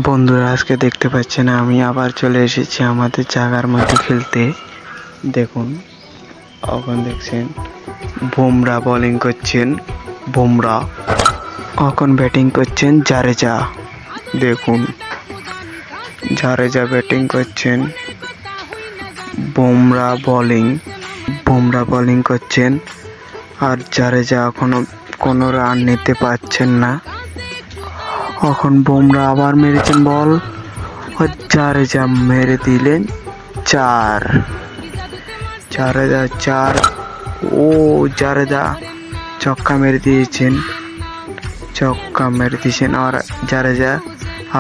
বন্ধুরা আজকে দেখতে পাচ্ছেন আমি আবার চলে এসেছি আমাদের জায়গার মধ্যে খেলতে। দেখুন এখন দেখছেন বুমরা বোলিং করছেন, বুমরা এখন ব্যাটিং করছেন জাডেজা। দেখুন জাডেজা ব্যাটিং করছেন, বুমরা বোলিং করছেন আর জাডেজা এখনো কোনো রান নিতে পারছেন না। এখন বুমরা আবার মেরেছেন বল, জাডেজা মেরে দিলেন 4। ও জাডেজা ছক্কা মেরে দিয়েছেন আর জাডেজা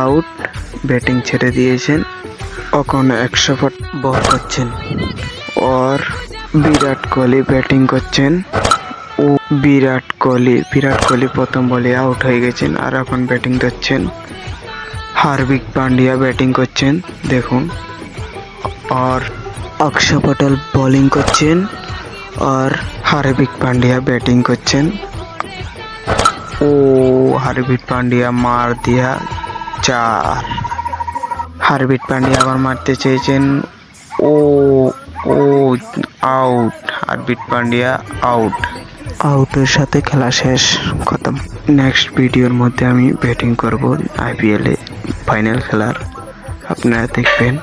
আউট, ব্যাটিং ছেড়ে দিয়েছেন। এখন 100 ফুট বল করছেন আর বিরাট কোহলি ব্যাটিং করছেন। ও বিরাট কোহলি প্রথম বলে আউট হয়ে গেছেন আর এখন ব্যাটিং করছেন। হার্দিক পান্ডিয়া ব্যাটিং করছেন দেখুন, আর অক্ষর পটেল বোলিং করছেন আর হার্দিক পান্ডিয়া ব্যাটিং করছেন। ও হার্দিক পান্ডিয়া মার দিয়া 4। হার্দিক পান্ডিয়া আবার মারতে চেয়েছেন, ও আউট। হার্দিক পান্ডিয়া আউটের সাথে খেলা শেষ, খতম। নেক্সট ভিডিওর মধ্যে আমি ব্যাটিং করব IPL এ ফাইনাল খেলার, আপনারা দেখবেন।